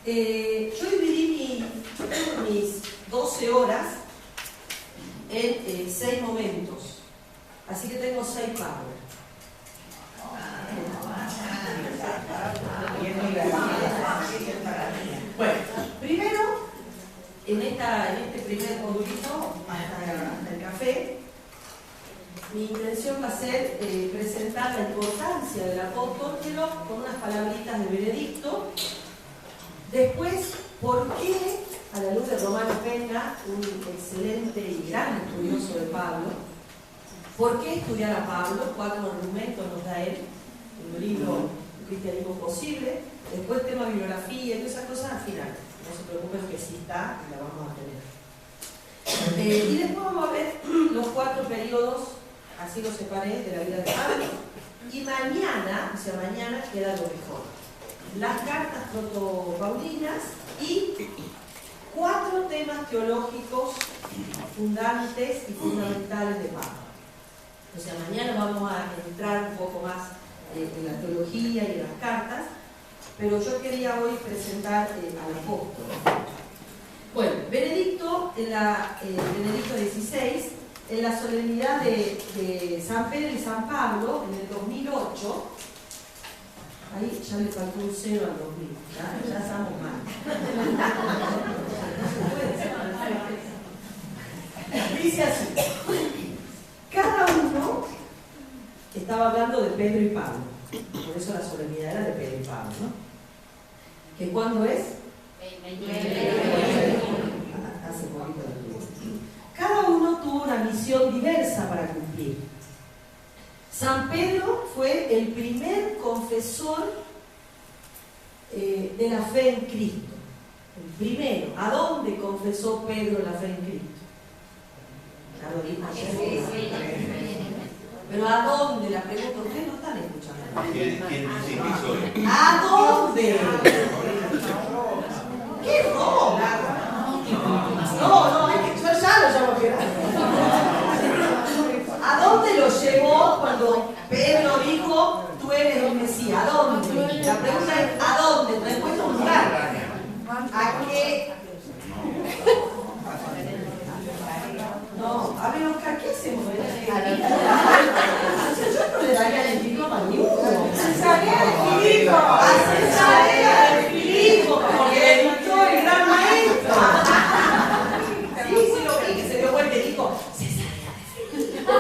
Yo dividí mis 12 horas en 6 momentos, así que tengo 6 power. Bueno, primero, en este primer modulito, hasta el café, mi intención va a ser presentar la importancia del apóstol, pero con unas palabritas de Benedicto. Después, ¿por qué, a la luz de Romano Pena, un excelente y gran estudioso de Pablo, por qué estudiar a Pablo? 4 argumentos nos da él, en el libro Un cristianismo posible. Después tema bibliografía y todas esas cosas al final. No se preocupen que sí está y la vamos a tener. Y después vamos a ver los 4 periodos, así los separé, de la vida de Pablo. Y mañana, o sea, mañana queda lo mejor. Las cartas protopaulinas y 4 temas teológicos fundantes y fundamentales de Pablo. O sea, mañana vamos a entrar un poco más en la teología y en las cartas, pero yo quería hoy presentar al apóstol. Bueno, Benedicto, Benedicto XVI, en la solemnidad de San Pedro y San Pablo, en el 2008, ahí ya le faltó un 0 al 2000, ya estamos mal. Dice así: cada uno, estaba hablando de Pedro y Pablo, por eso la solemnidad era de Pedro y Pablo, ¿no? ¿Que cuándo es? Hace poquito de tiempo. Cada uno tuvo una misión diversa para cumplir. San Pedro fue el primer confesor de la fe en Cristo. El primero. ¿A dónde confesó Pedro la fe en Cristo? Ya lo dijo. Pero ¿a dónde? La pregunta, ustedes no están escuchando. ¿Quién dice que soy? ¿A dónde? ¿Qué roba? No, es que yo ya lo llamo Gerardo. ¿A dónde lo llevó cuando Pedro dijo, tú eres el Mesías? ¿A dónde? La pregunta es, ¿a dónde? ¿Te encuentro un lugar? ¿A qué? No, a ver, Oscar, ¿qué hacemos? Yo no le daría el diploma a ninguno. Cesarea de Filipo. A Cesarea de Filipo, porque le dictó el gran maestro. Sí, lo vi, que se dio vuelta y dijo, Cesarea de Filipo.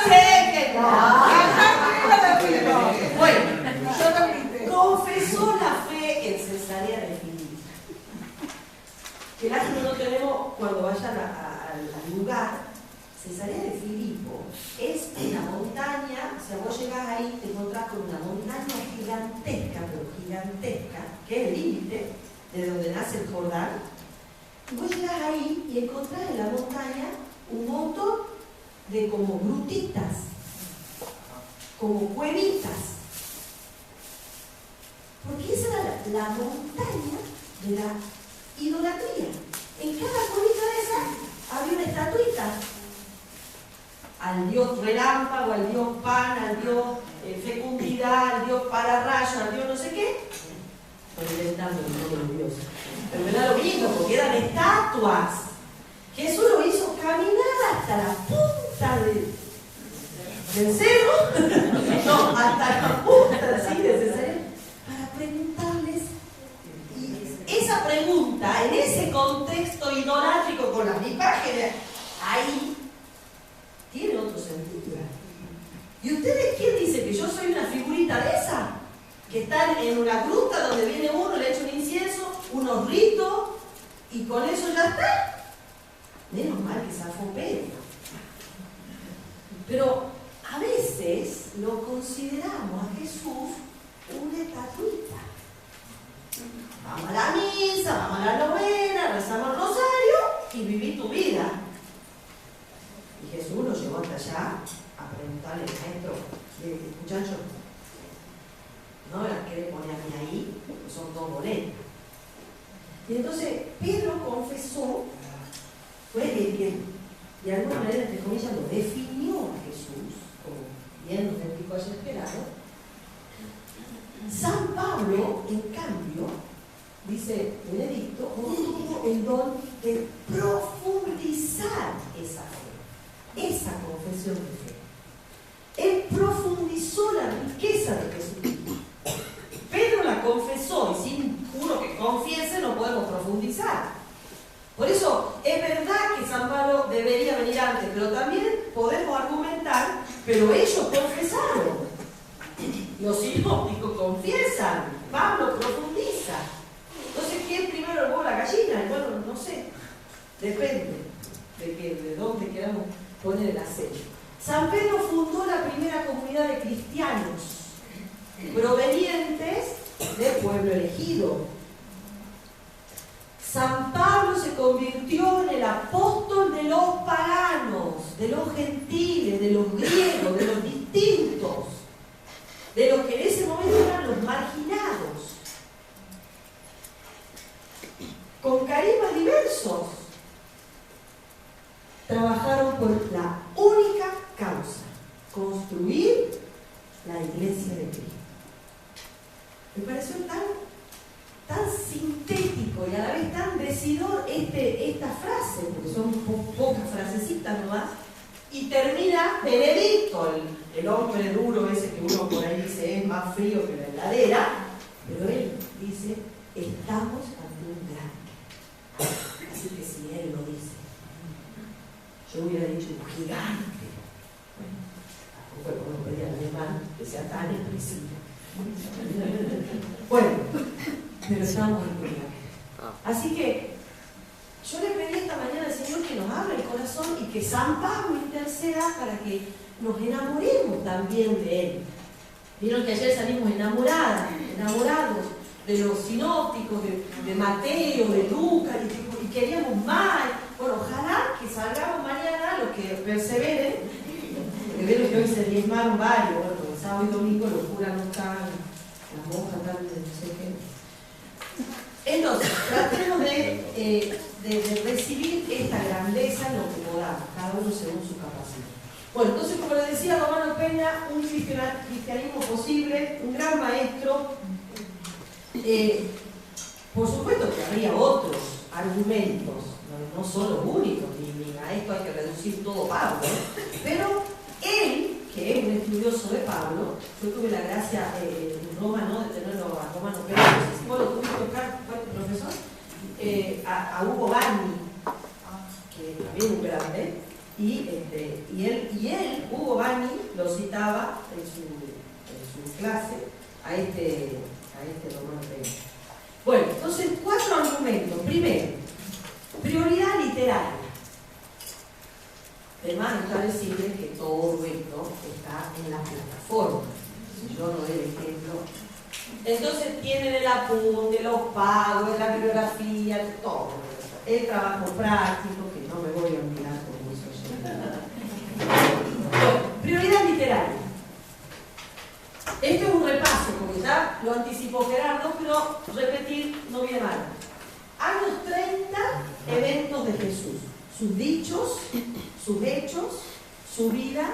Sé que no. Bueno, confesó la fe en Cesarea de Filipo. Que lástima no tenemos cuando vayan al lugar. Cesarea de Filipo es una montaña, o sea, vos llegás ahí, te encontrás con una montaña gigantesca, pero gigantesca, que es el límite de donde nace el Jordán. Y vos llegás ahí y encontrás en la montaña un montón de como grutitas, como cuevitas. Porque esa era la montaña de la idolatría. En cada cuevita de esas había una estatuita. Al dios relámpago, al dios pan, al dios fecundidad, al dios pararrayo, al dios no sé qué. Estoy inventando el nombre de los dioses. Pero me da lo mismo, porque eran estatuas. Jesús lo hizo caminar hasta la punta del cerro, no, hasta la punta, ¿sí? De ese cerro, para preguntarles. Y esa pregunta, en ese contexto idolátrico con las imágenes, ahí tiene otro sentido. ¿Y ustedes quién dice que yo soy una figurita de esa? Que están en una gruta donde viene uno, le echa un incienso, unos ritos, y con eso ya está. Menos mal que zafó Pedro. Pero a veces lo consideramos a Jesús una estatuita. Vamos a la misa, vamos a la novena, rezamos el rosario y viví tu vida. Y Jesús lo llevó hasta allá a preguntarle al maestro, muchachos, no las quiere poner a mí ahí, porque son dos boletas. Y entonces Pedro confesó, fue el que de alguna manera, entre comillas, lo definió a Jesús, como bien nos explicó ayer Gerardo, San Pablo, en cambio, dice Benedicto, obtuvo el don de profundizar esa fe, esa confesión de fe. Él profundizó la riqueza de Jesucristo. Pedro la confesó y sin uno que confiese no podemos profundizar. Por eso es verdad que San Pablo debería venir antes, pero también podemos argumentar, pero ellos confesaron. Los sinópticos confiesan, Pablo profundiza. Entonces, ¿quién primero el huevo o la gallina? Bueno, no sé, depende de dónde queramos poner el acento. San Pedro fundó la primera comunidad de cristianos provenientes del pueblo elegido. San Pablo se convirtió en el apóstol de los paganos, de los gentiles, de los griegos, de los distintos, de los que en ese momento eran los marginados, con carismas diversos. Trabajaron por la única causa: construir la iglesia de Cristo. Me pareció tan sintético y a la vez tan decidor esta frase, porque son pocas frasecitas nomás, y termina Benedicto, el hombre duro ese que uno por ahí dice es más frío que la heladera, pero él dice, estamos ante un grande. Así que si él lo dice, yo hubiera dicho un gigante. Bueno, tampoco puedo pedir al alemán que sea tan expresivo. Bueno, pero estamos en un grande. Así que yo le pedí esta mañana al Señor que nos abra el corazón y que San Pablo interceda para que nos enamoremos también de Él. Vieron que ayer salimos enamorados de los sinópticos, de Mateo, de Lucas, y queríamos más. Bueno, ojalá que salgamos mañana los que perseveren, porque vieron que hoy se diezmaron varios, bueno, el sábado y domingo los curas no están, las monjas están, no sé qué. Entonces, tratemos de recibir esta grandeza en lo que podamos, cada uno según su capacidad. Bueno, entonces, como les decía Romano Peña, un cristianismo posible, un gran maestro. Por supuesto que habría otros argumentos, no son los únicos, ni a esto hay que reducir todo Pablo, pero él, que es un estudioso de Pablo, yo tuve la gracia en Roma, ¿no?, de tenerlo a Romano Peña, no sé si vos lo tuviste que buscar, ¿fue tu profesor? A Hugo Bani, que también es un grande, y él, Hugo Bani, lo citaba en su clase a este Romano Peña. Bueno, entonces, 4 argumentos. Primero, prioridad literaria. Además, está decirles que todo esto está en la plataforma. Si yo no doy el ejemplo. Entonces, tienen el apunte, los pagos, la bibliografía, todo. El trabajo práctico, que no me voy a olvidar como eso. Bueno, prioridad literaria. Esto es un repaso, porque ya lo anticipó Gerardo, pero repetir no viene mal. Años 30, eventos de Jesús. Sus dichos, sus hechos, su vida,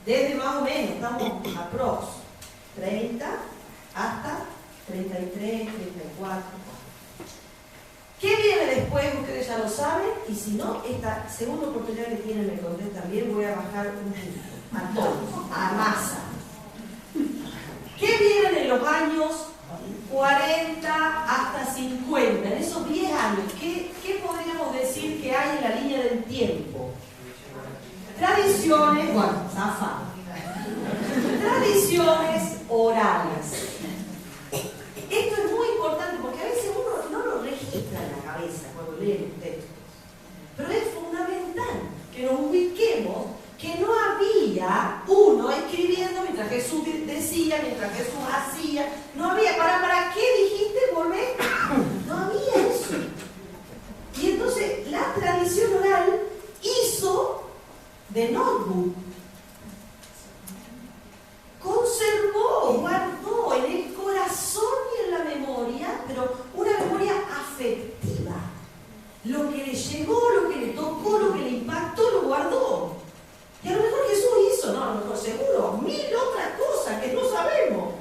desde más o menos, estamos aprox 30 hasta 33, 34. ¿Qué viene después? Ustedes ya lo saben, y si no, esta segunda oportunidad que tienen me contestan bien, voy a bajar un punto a todos, a masa. ¿Qué vienen en los años 40 hasta 50? En esos 10 años, ¿qué podríamos decir que hay en la línea del tiempo? Tradiciones, bueno, zafa. Tradiciones orales. Esto es muy importante porque a veces uno no lo registra en la cabeza cuando lee los textos. Pero es fundamental que nos ubiquemos que no había uno escribiendo mientras Jesús decía, mientras Jesús hacía. No había, ¿para qué dijiste volver? No había eso. Y entonces la tradición oral hizo de notebook. Conservó, guardó en el corazón y en la memoria, pero una memoria afectiva. Lo que le llegó, lo que le tocó, lo que le impactó, lo guardó. Y a lo mejor Jesús hizo, no, seguro, 1000 otras cosas que no sabemos.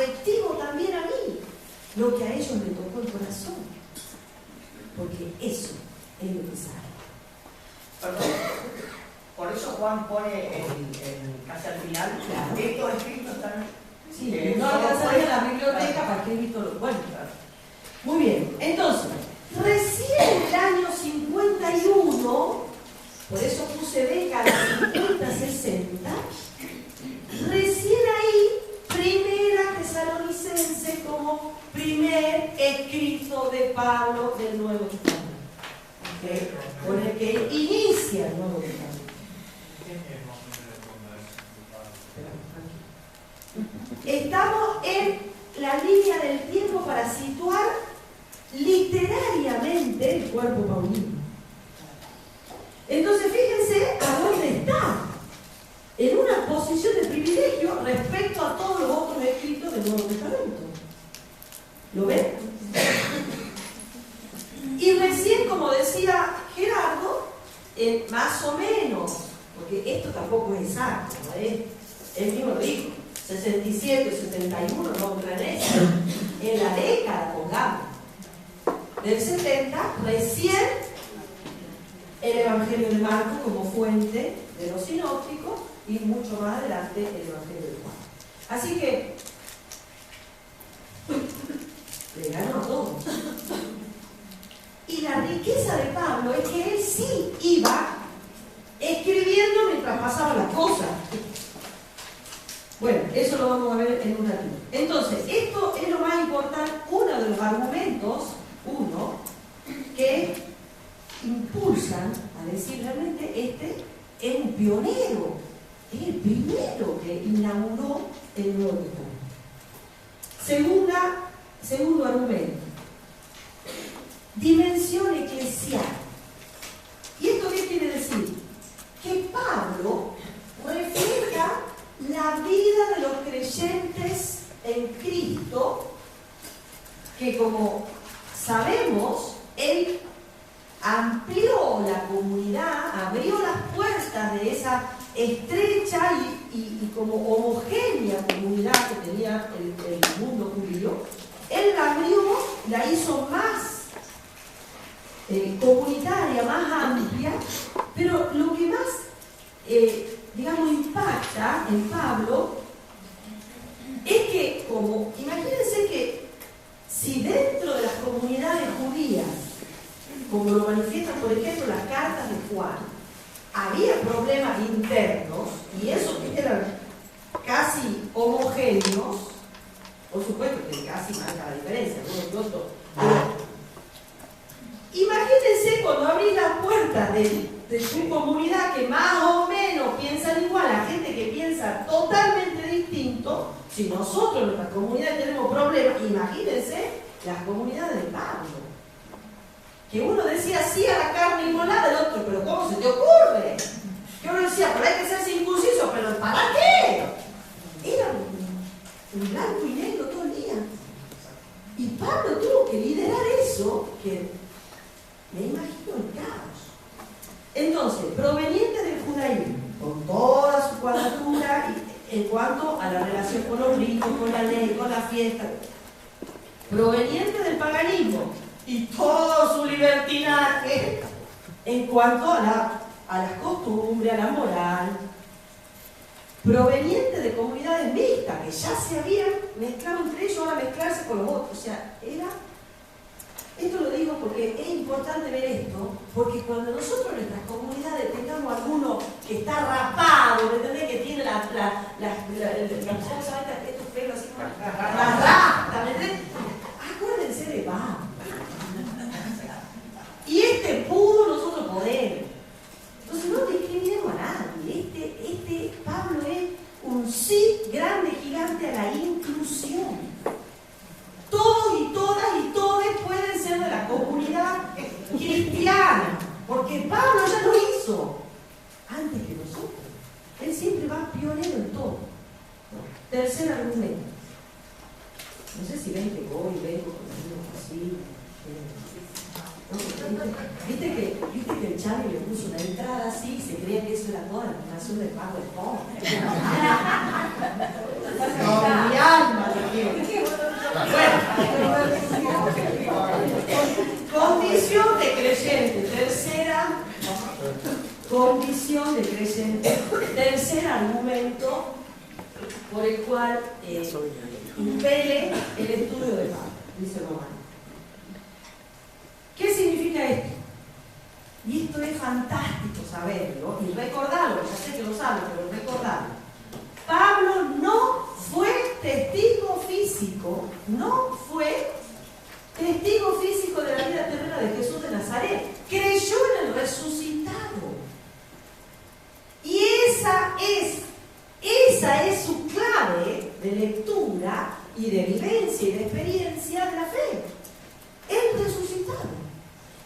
afectivo también a mí, lo que a ellos les tocó el corazón, porque eso es lo que sale. Perdón. Por eso Juan pone casi al final, estos escritos están... Sí, no alcanzaría la biblioteca para que he visto lo bueno. Muy bien, entonces, recién en el año 51, por eso puse décadas 50, 60, recién ahí, Primera Tesalonicense como primer escrito de Pablo del Nuevo Testamento, ¿okay? Con el que inicia el Nuevo Testamento. Estamos en la línea del tiempo para situar literariamente el cuerpo paulino. Entonces fíjense a dónde está, en una posición de privilegio respecto a todos los otros escritos del Nuevo Testamento. ¿Lo ven? Y recién, como decía Gerardo, más o menos, porque esto tampoco es exacto, ¿no es? Él mismo lo dijo, 67, 71, no entran en eso, en la década, pongamos, del 70, recién el Evangelio de Marcos como fuente de los sinópticos y mucho más adelante el Evangelio de Juan. Así que le ganó a todos. Y la riqueza de Pablo es que él sí iba escribiendo mientras pasaban las cosas. Bueno, eso lo vamos a ver en un ratito. Entonces, esto es lo más importante, uno de los argumentos, que impulsan a decir realmente este es un pionero, es el primero que inauguró el Nuevo Testamento. Segundo argumento, dimensión eclesial. ¿Y esto qué quiere decir? Que Pablo refleja la vida de los creyentes en Cristo, que como sabemos, él amplió la comunidad, abrió las puertas de esa estrecha y como homogénea comunidad que tenía el mundo judío. Él la abrió, la hizo más comunitaria, más amplia, pero lo que más impacta en Pablo es que, imagínense que si dentro de las comunidades judías, como lo manifiestan por ejemplo las cartas de Juan, había problemas internos, y esos que eran casi homogéneos, por supuesto que casi marca la diferencia, imagínense cuando abrís las puertas de su comunidad que más o menos piensan igual a gente que piensa totalmente distinto. Si nosotros en nuestras comunidades tenemos problemas, imagínense las comunidades de Pablo, que uno decía sí a la carne inmolada del otro, pero ¿cómo se te ocurre? Que uno decía, pero hay que ser circunciso, pero ¿para qué? Era un blanco y negro todo el día. Y Pablo tuvo que liderar eso, que me imagino el caos. Entonces, proveniente del judaísmo, con toda su cuadratura en cuanto a la relación con los ritos, con la ley, con la fiesta, proveniente del paganismo y todo su libertinaje en cuanto a las costumbres, a la moral, proveniente de comunidades mixtas que ya se habían mezclado entre ellos, ahora mezclarse con los otros. O sea, esto lo digo porque es importante ver esto, porque cuando nosotros en nuestras comunidades tengamos alguno que está rapado, ¿me entendés? Que tiene ¿cómo se llama estos pelos así? La rasta, ¿me entendés? Acuérdense de Pablo. Y pudo, nosotros podemos. Entonces no discriminemos a nadie. Pablo es un sí grande, gigante a la inclusión. Todos y todas y todes pueden ser de la comunidad cristiana, porque Pablo ya lo hizo antes que nosotros. Él siempre va pionero en todo. Tercer argumento. No sé si ven que voy y vengo con los niños así. ¿Viste que el Charlie le puso una entrada así y se creía que eso era toda la información del PowerPoint? No, mi alma le quiero. creyente. Tercera condición de creyente. Tercer argumento por el cual impele el estudio de Pablo, dice Romano. ¿Qué significa esto? Y esto es fantástico saberlo y recordarlo, ya sé que lo saben, pero recordarlo. Pablo no fue testigo físico, de la vida terrena de Jesús de Nazaret. Creyó en el resucitado. Y esa es su clave de lectura y de vivencia y de experiencia de la fe. El resucitado.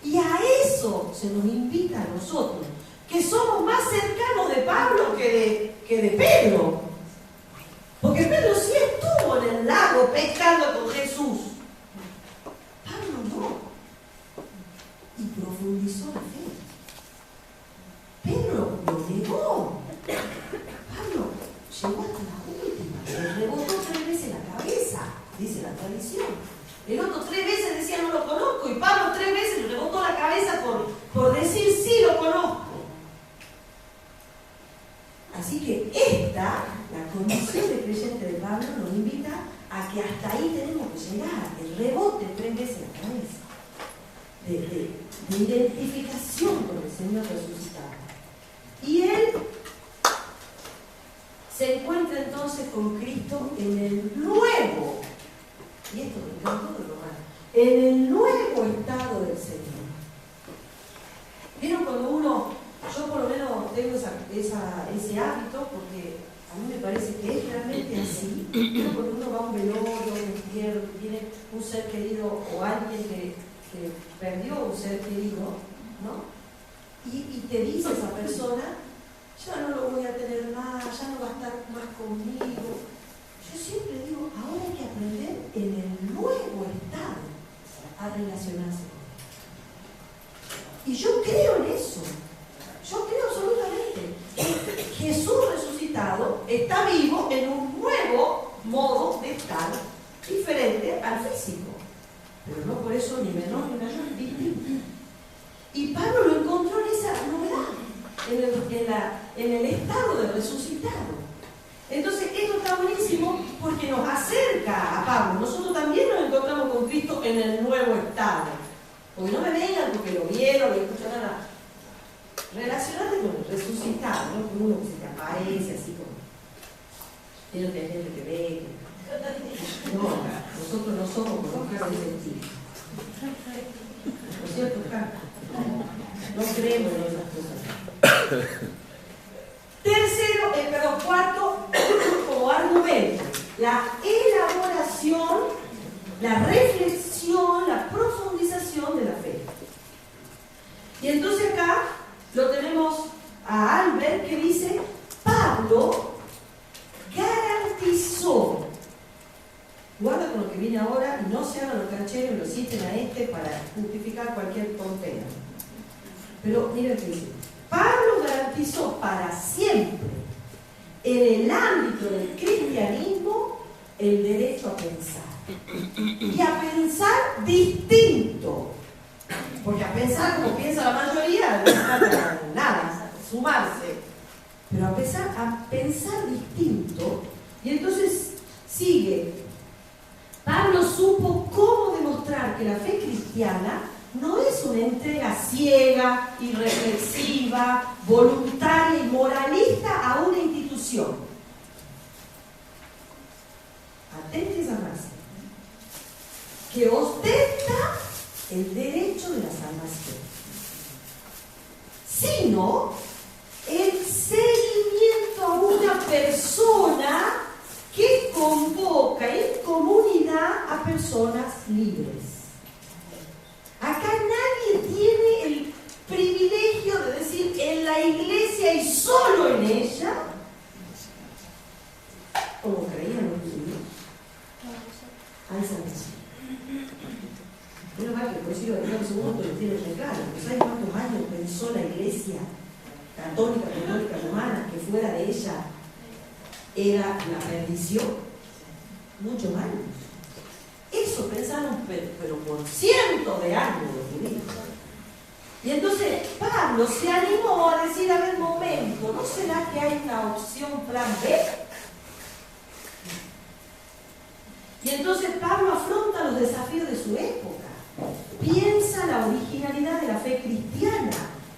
Y a eso se nos invita a nosotros, que somos más cercanos de Pablo que de Pedro. Porque Pedro sí estuvo en el lago pescando con Jesús. Pablo no. Y profundizó la fe. Pedro lo negó. Pablo llegó hasta la última. Le rebotó 3 veces la cabeza, dice la tradición. El otro 3 veces decía no lo conozco. Y Pablo 3 veces le rebotó la cabeza por decir sí lo conozco. Así que la condición de creyente de Pablo nos invita a que hasta ahí tenemos que llegar, el rebote 3 veces la cabeza, de identificación con el Señor resucitado. Y él se encuentra entonces con Cristo en el nuevo, y esto me encantó de Romano, en el nuevo estado del Señor. ¿Vieron cuando yo por lo menos tengo ese hábito, porque a mí me parece que es realmente así, pero cuando uno va a un velorio, tiene un ser querido o alguien que perdió un ser querido, ¿no? Y te dice esa persona, ya no lo voy a tener más, ya no va a estar más conmigo. Yo siempre digo, ahora hay que aprender en el nuevo estado a relacionarse con él. Y yo creo en eso. Yo creo absolutamente que Jesús resucitado está vivo en un nuevo modo de estar diferente al físico. Pero no por eso ni menor ni mayor, distinto. Y Pablo lo encontró en esa novedad, en el estado de resucitado. Entonces esto está buenísimo porque nos acerca a Pablo. Nosotros también nos encontramos con Cristo en el nuevo estado. Porque no me vengan porque lo vieron, lo escucharon nada. Relacionate con el resucitado, ¿no? Con uno que se te aparece así como. Tiene que hay gente que ve. No, nosotros no somos como Oscar de sentir. ¿No es cierto, Oscar? No creemos en esas cosas. Cuarto, como argumento, la elaboración, la reflexión, la profundización de la fe. Y entonces acá lo tenemos a Albert que dice, Pablo garantizó, guarda con lo que viene ahora y no se hagan los cancheros y lo citen a para justificar cualquier tontera. Pero mira que dice, Pablo garantizó para siempre en el ámbito del cristianismo el derecho a pensar. Y a pensar distinto. Porque a pensar como piensa la mayoría no está nada, sumarse. Pero a pensar distinto. Y entonces sigue. Pablo supo cómo demostrar que la fe cristiana no es una entrega ciega, irreflexiva, voluntaria y moralista a una institución. Atente esa frase. Que ostenta el derecho de la salvación, sino el seguimiento a una persona que convoca en comunidad a personas libres. Acá nadie tiene el privilegio de decir en la iglesia y solo en ella, como creían los judíos, hay salvación. Menos mal que el Concilio Vaticano II lo tiene muy claro. ¿Sabes cuántos años pensó la Iglesia católica romana que fuera de ella era la perdición? Muchos años. Eso pensaron, pero por cientos de años los judíos. Y entonces Pablo se animó a decir, a ver, momento, ¿no será que hay una opción plan B? Y entonces Pablo afronta los desafíos de su época, piensa la originalidad de la fe cristiana,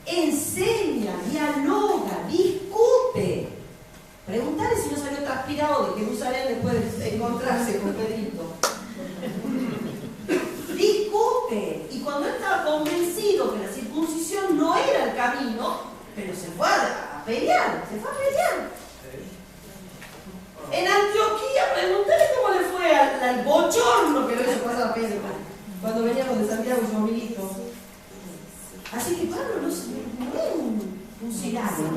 enseña, dialoga, discute. Preguntarle si no salió transpirado de Jerusalén después de encontrarse con Pedrito. Discute. Y cuando él estaba convencido que la circuncisión no era el camino, pero se fue a pelear, En Antioquía, preguntarle cómo le fue al bochorno que lo hizo pasar a Pedro cuando veníamos de Santiago y su amiguito. Así que Pablo no es un ciudadano.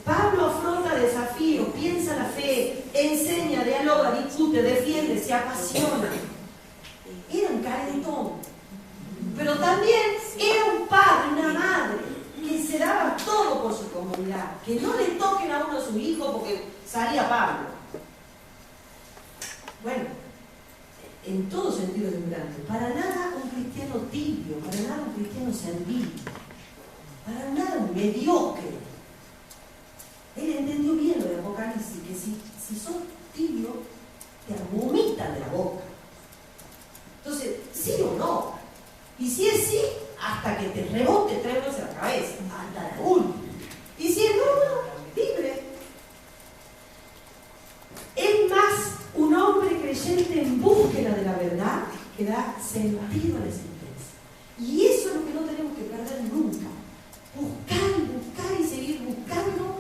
Pablo afronta desafíos, piensa la fe, enseña, dialoga, discute, defiende, se apasiona. Era un calentón, pero también era un padre, una madre, que se daba todo por su comunidad. Que no le toquen a uno de sus hijos porque salía Pablo. Bueno, en todo sentido de grande. Para nada un cristiano tibio, para nada un cristiano servil, para nada un mediocre. Él entendió bien lo de Apocalipsis, que si sos tibio, te vomitan de la boca. Entonces, sí o no. Y si es sí, hasta que te rebote 3 veces la cabeza, hasta la última. Y si es no, libre. Es más un hombre creyente en búsqueda de la verdad que da sentido a la existencia. Y eso es lo que no tenemos que perder nunca. Buscar y seguir buscando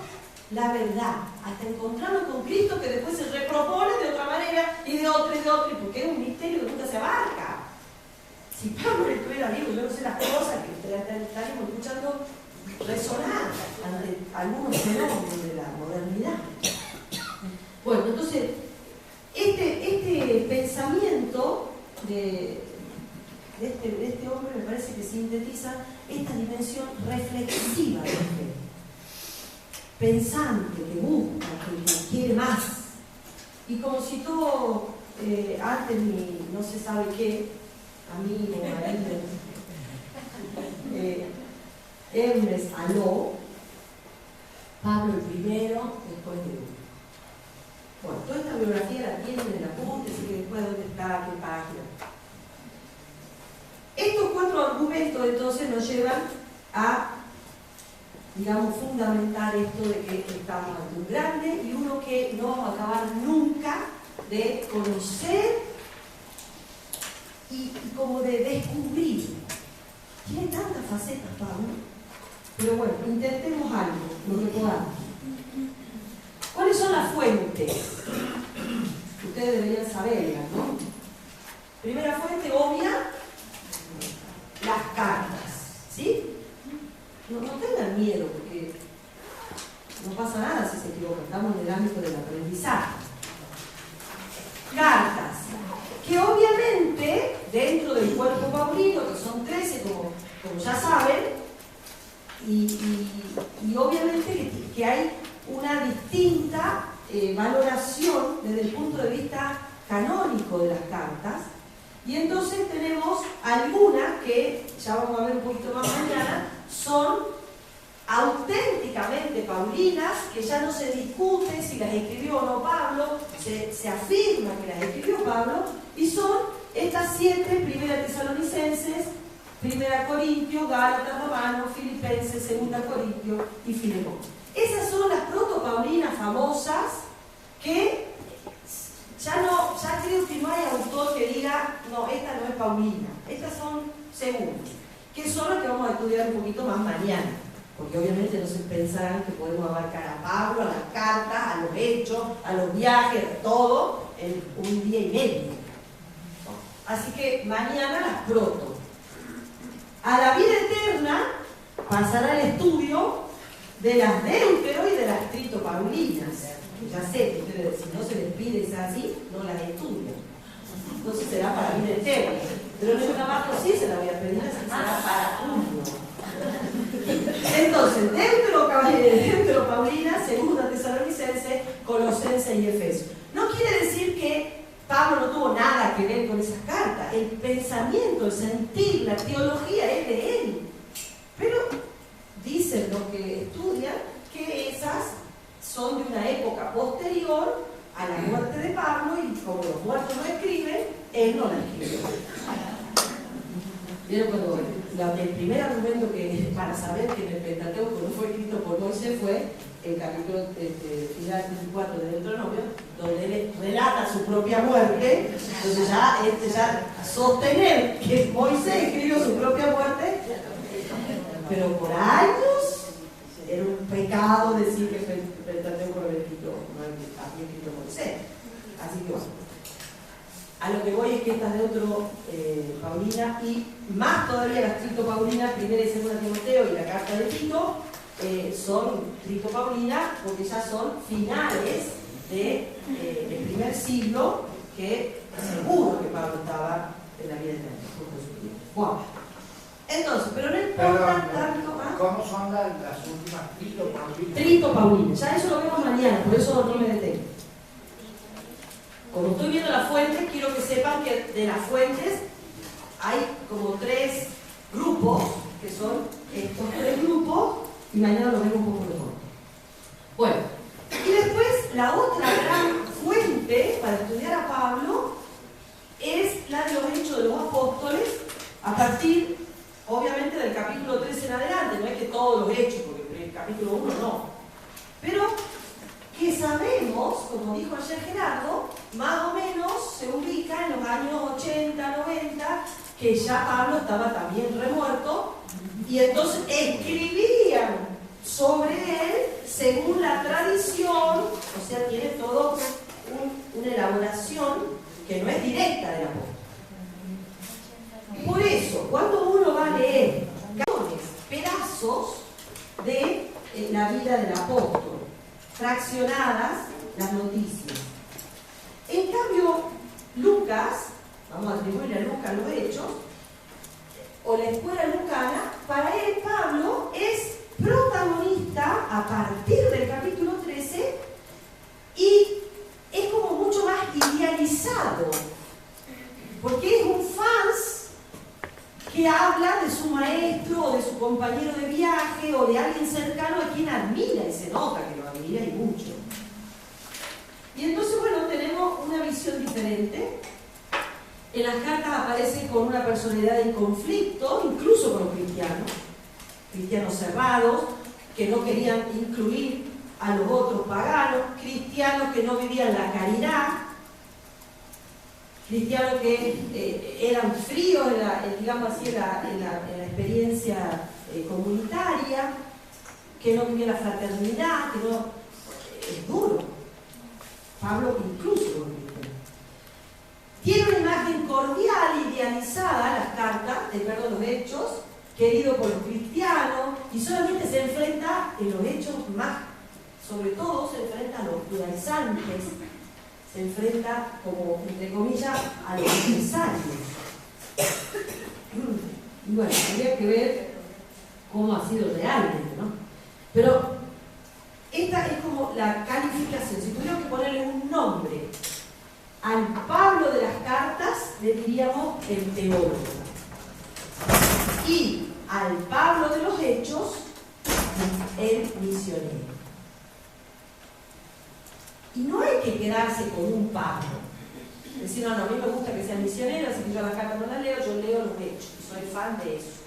la verdad, hasta encontrarnos con Cristo, que después se repropone de otra manera y de otra, porque es un misterio que nunca se abarca. Si Pablo estuviera vivo, yo no sé las cosas que estaríamos escuchando resonar ante algunos fenómenos de la modernidad. Bueno, entonces, este pensamiento de este hombre me parece que sintetiza esta dimensión reflexiva de la fe. Pensante, que busca, que quiere más. Y como citó antes mi no se sabe qué, amigo, marido, Hermes Aló, Pablo el primero, después de uno. Bueno, toda esta biografía la tienen en el apunte, así que después dónde está, qué página. Estos 4 argumentos entonces nos llevan a, digamos, fundamentar esto de que estamos ante un grande y uno que no vamos a acabar nunca de conocer y como de descubrir. Tiene tantas facetas, Pablo. Pero bueno, intentemos algo, lo que podamos. ¿Cuáles son las fuentes? Ustedes deberían saberlas, ¿no? Primera fuente obvia, las cartas, ¿sí? No tengan miedo, porque no pasa nada si se equivocan, estamos en el ámbito del aprendizaje. Cartas, que obviamente dentro del cuerpo paulino, que son 13, como ya saben, y obviamente que hay una distinta valoración desde el punto de vista canónico de las cartas. Y entonces tenemos algunas que, ya vamos a ver un poquito más mañana, son auténticamente paulinas, que ya no se discute si las escribió o no Pablo, se afirma que las escribió Pablo, y son estas 7, 1 Tesalonicenses, 1 Corintios, Gálatas, Romanos, Filipenses, 2 Corintios y Filemón. Esas son las protopaulinas famosas que ya creo que no hay autor que diga, no, esta no es paulina, estas son segundas, que son las que vamos a estudiar un poquito más mañana, porque obviamente no se pensarán que podemos abarcar a Pablo, a las cartas, a los hechos, a los viajes, a todo, en un día y medio. Así que mañana las proto. A la vida eterna pasará el estudio de las Deutero y de las Tritopaulinas. Ya sé que ustedes, si no se les pide es así, no las estudian. Entonces será para vida eterna. Pero en el trabajo sí se la voy a pedir, así será para uno. Entonces, Deutero Paulina, 2 Tesalonicenses, Colosenses y Efesios. No quiere decir que Pablo Pablo no tuvo nada que ver con esas cartas. El pensamiento, el sentir, la teología es de él. Pero dicen los que estudian que esas son de una época posterior a la muerte de Pablo y como los muertos no escriben, él no la escribió. ¿Vieron cuando el primer argumento que para saber que en el Pentateuco no fue escrito por Moisés fue el capítulo final 34 de Deuteronomio, donde él relata su propia muerte? Entonces ya sostener que Moisés escribió su propia muerte, pero por años era un pecado decir que el Pentateuco no había escrito Moisés. Así que bueno. A lo que voy es que esta es de otro Paulina, y más todavía la escrito Paulina, primera y segunda Timoteo y la carta de Tito, son escrito Paulina porque ya son finales del primer siglo, que seguro que Pablo estaba en la vida de Cristo. Wow. Entonces, pero no importa tanto más. ¿Cómo son las últimas Trito Paulina? Trito Paulina, ya eso lo vemos mañana, por eso no me detengo. Como estoy viendo las fuentes, quiero que sepan que de las fuentes hay como 3 grupos, que son estos 3 grupos, y mañana los vemos un poco mejor. Bueno, y después la otra gran fuente para estudiar a Pablo es la de los Hechos de los Apóstoles, a partir, obviamente, del capítulo 3 en adelante. No es que todos los hechos, porque el capítulo 1 no. Pero que sabemos, como dijo ayer Gerardo, más o menos se ubica en los años 80, 90, que ya Pablo estaba también remuerto, y entonces escribían sobre él según la tradición, o sea, tiene todo una elaboración que no es directa del apóstol. Por eso, cuando uno va a leer pedazos de la vida del apóstol, fraccionadas las noticias. En cambio, Lucas, vamos a atribuirle a Lucas los hechos, o la escuela lucana, para él Pablo es protagonista a partir del capítulo 13 y es como mucho más idealizado, porque es un fans que habla de su maestro o de su compañero de viaje o de alguien cercano a quien admira, y se nota que lo admira y mucho. Y entonces, bueno, tenemos una visión diferente. En las cartas aparece con una personalidad en conflicto, incluso con los cristianos cerrados, que no querían incluir a los otros paganos, cristianos que no vivían la caridad, cristianos que eran fríos digamos así, en la experiencia comunitaria, que no vivían la fraternidad, que no... es duro. Pablo incluso lo cristiano. Tiene una imagen cordial, idealizada, las cartas, los hechos, querido por los cristianos, y solamente se enfrenta en los hechos más, sobre todo se enfrenta a los judaizantes, se enfrenta, como entre comillas, a los empresarios. Y bueno, habría que ver cómo ha sido realmente, ¿no? Pero esta es como la calificación. Si tuviéramos que ponerle un nombre al Pablo de las cartas, le diríamos el teólogo. Y al Pablo de los hechos, el misionero. Y no hay que quedarse con un Pablo. Decir, no, a mí me gusta que sean misioneros, así que yo las cartas no las leo, yo leo los hechos. Y soy fan de eso.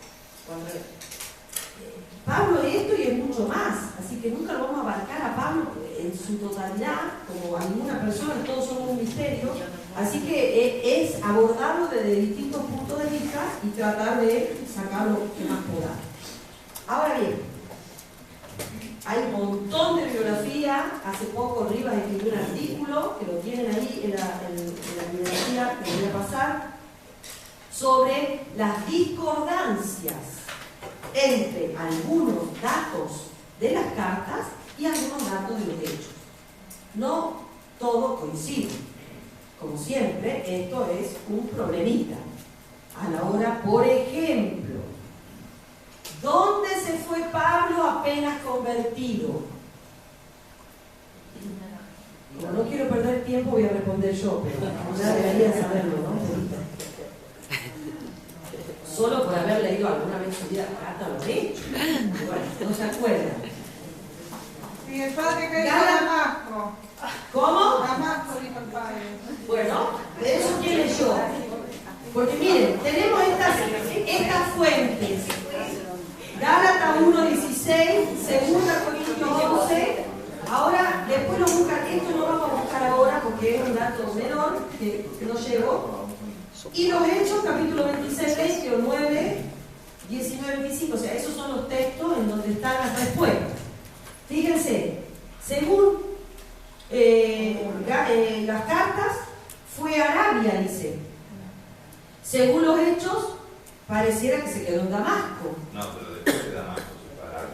Pablo es esto y es mucho más. Así que nunca lo vamos a abarcar a Pablo en su totalidad, como a ninguna persona, todos somos un misterio. Así que es abordarlo desde distintos puntos de vista y tratar de sacar lo que más podamos. Ahora bien, hay un montón de bibliografía. Hace poco Rivas escribió un artículo, que lo tienen ahí en la bibliografía que voy a pasar, sobre las discordancias entre algunos datos de las cartas y algunos datos de los hechos. No todo coincide. Como siempre, esto es un problemita. A la hora, por ejemplo, ¿dónde se fue Pablo apenas convertido? Como no quiero perder tiempo, tiempo voy a responder yo, pero ya debería saberlo, ¿no? Solo por haber leído alguna vez su vida carta lo he hecho. Bueno, no se acuerdan. Y el padre que dijo Damasco. ¿Cómo? Damasco dijo el padre. Bueno, de eso quién leyó. Porque miren, tenemos estas fuentes. Gálatas 1:16, 2 Corintios 11. Ahora, después lo buscan. Esto no vamos a buscar ahora porque es un dato menor que no llegó. Y los Hechos, capítulo 26, 20, 9, 19, 25. O sea, esos son los textos en donde están las respuestas. Fíjense, según las cartas, fue a Arabia, dice. Según los Hechos, pareciera que se quedó en Damasco. No, pero después de Damasco se pararon.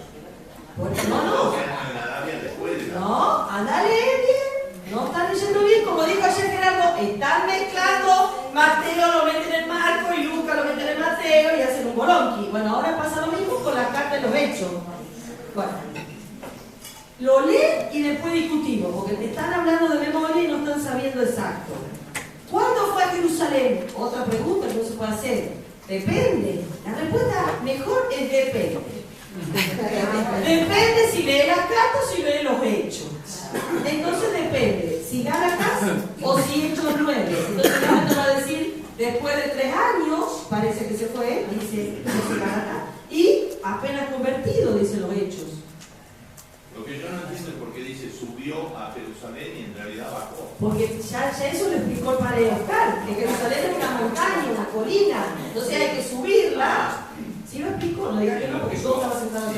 Porque no. 12 años en Arabia después de Damasco. No, anda a leer bien. No están leyendo bien, como dijo ayer Gerardo, están mezclando. Mateo lo meten en Marco y Lucas lo meten en Mateo y hacen un bolonqui. Bueno, ahora pasa lo mismo con las cartas de los Hechos. Bueno, lo leen y después discutimos, porque te están hablando de memoria y no están sabiendo exacto. ¿Cuándo fue a Jerusalén? Otra pregunta que no se puede hacer. Depende. La respuesta mejor es depende. Depende si lee las cartas o si lee los hechos. Entonces depende si Gálatas o si Hechos 9. Entonces Gálatas va a decir, después de 3 años, parece que se fue, dice Gálatas, y apenas convertido, dice los Hechos. Lo que yo no entiendo es por qué dice subió a Jerusalén y en realidad bajó. Porque ya eso lo explicó el padre Oscar, que Jerusalén es una montaña, una colina, entonces hay que subirla. ¿Sí lo explico? No diga que no, porque yo estaba sentado en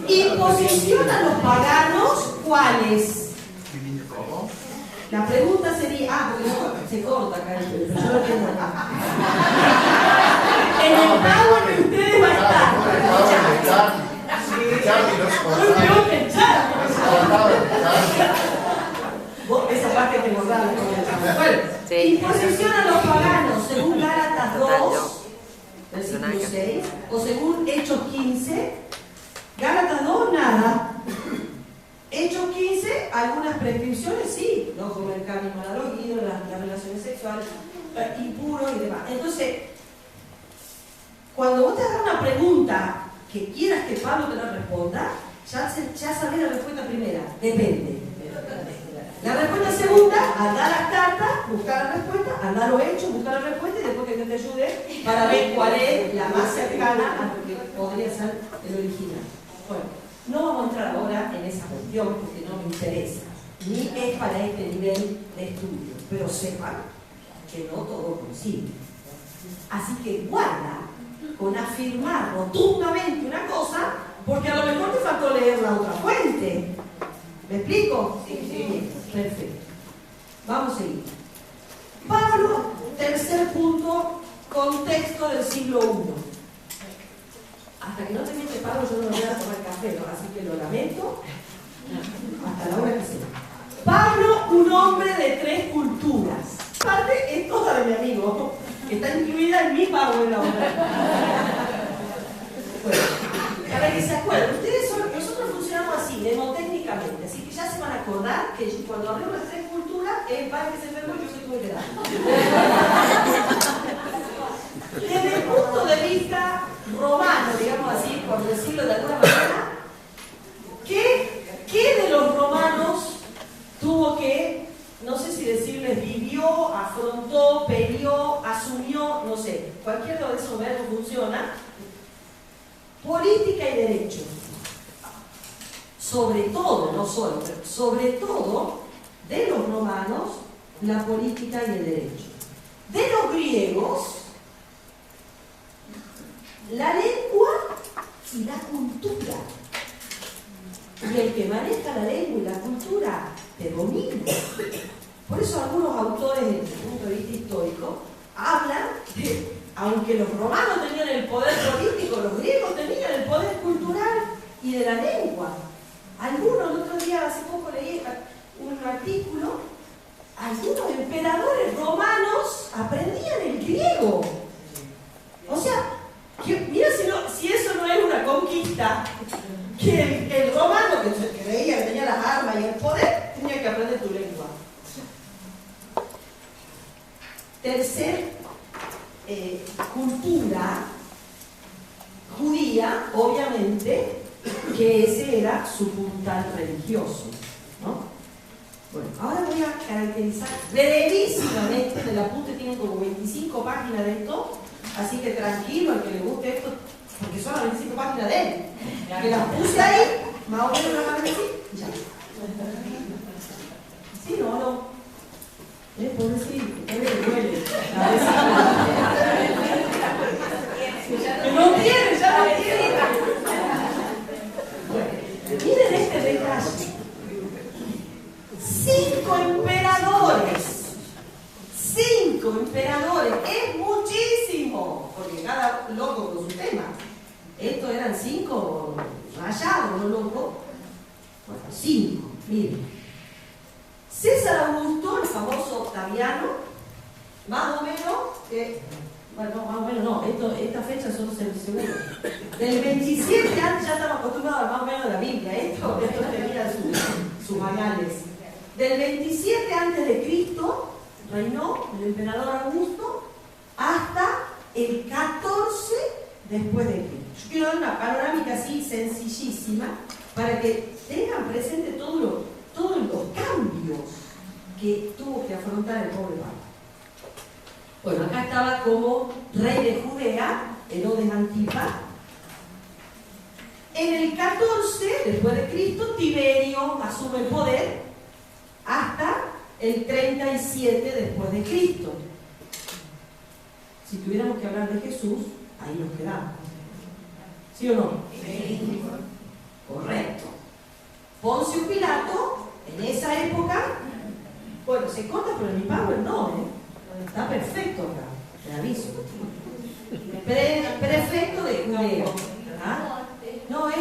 Imposición a los paganos, ¿cuáles? La pregunta sería, porque no, se corta acá, pero yo lo entiendo acá. En el pago que ustedes van a estar. Muy peor que el Charlie. Esa parte que nos da la conversación. Bueno, imposición a los paganos, según Gálatas 2, versículo 6, o según Hechos 15. Gálatas 2, nada. Hechos 15, algunas prescripciones, sí. No comer carne con la droguía, las relaciones sexuales, impuros y demás. Entonces, cuando vos te hagas una pregunta que quieras que Pablo te la responda, ya sabés la respuesta primera. Depende. La respuesta segunda, andar las cartas, buscar la respuesta, andar los hechos, buscar la respuesta y después que te ayude para ver cuál es la más cercana a lo que podría ser el original. Bueno, no vamos a entrar ahora en esa cuestión porque no me interesa, ni es para este nivel de estudio, pero sepan que no todo coincide. Así que guarda con afirmar rotundamente una cosa, porque a lo mejor te faltó leer la otra fuente. ¿Me explico? Sí. Perfecto. Vamos a seguir. Pablo, tercer punto, contexto del siglo I. Hasta que no te miente Pablo, yo no voy a tomar café, ¿no? Así que lo lamento. Hasta la hora que sea. Pablo, un hombre de 3 culturas. Parte es toda de mi amigo, que está incluida en mi pago en la obra. Bueno, para que se acuerden, nosotros funcionamos así, demotécnicamente, así que ya se van a acordar que cuando hablemos de 3 culturas, el padre que se enfermó y yo soy tuve que dar. Desde el punto de vista romano, digamos así, por decirlo de alguna manera, ¿qué de los romanos tuvo que, no sé si decirles, vivió, afrontó, peleó, asumió, no sé, cualquiera de esos verbos funciona? Política y derecho. Sobre todo, no solo, pero sobre todo, de los romanos, la política y el derecho. De los griegos, la lengua y la cultura. Y el que maneja la lengua y la cultura te domina. Por eso algunos autores, desde el punto de vista histórico, hablan de, aunque los romanos tenían el poder político, los griegos tenían el poder cultural y de la lengua. Algunos, el otro día, hace poco leí un artículo, algunos emperadores romanos aprendían el griego. O sea, mira si eso no es una conquista, que el romano que veía que tenía las armas y el poder, tenía que aprender tu lengua. Tercer cultura judía, obviamente, que ese era su puntal religioso, ¿no? Bueno, ahora voy a caracterizar brevísimamente, en el apunte tiene como 25 páginas de esto, así que tranquilo, al que le guste esto, porque son las 25 páginas de él, que las puse ahí, más o menos las van a decir, ya. Sí, no. Pobrecito, que le duele. No tiene, ya no tiene. Bueno, miren este detalle. 5 emperadores. 5 emperadores. Es muchísimo. Porque cada loco con su tema. Estos eran 5 rayados, ¿no, loco? Bueno, 5. Miren. César Augusto, el famoso Octaviano, más o menos, bueno, más o menos no, estas fechas son seguras. Del 27 antes ya estamos acostumbrados más o menos a la Biblia, esto tenía sus anales. Del 27 antes de Cristo reinó el emperador Augusto hasta el 14 después de Cristo. Yo quiero dar una panorámica así sencillísima para que tengan presente todos los cambios que tuvo que afrontar el pobre Papa. Bueno, acá estaba como rey de Judea, Herodes Antipa. En el 14 después de Cristo, Tiberio asume el poder hasta el 37 después de Cristo. Si tuviéramos que hablar de Jesús, ahí nos quedamos. ¿Sí o no? Sí. Correcto. Poncio Pilato, en esa época, bueno, se corta, pero en mi power no, está perfecto acá, te aviso. Prefecto de Judea. ¿Ah? No, es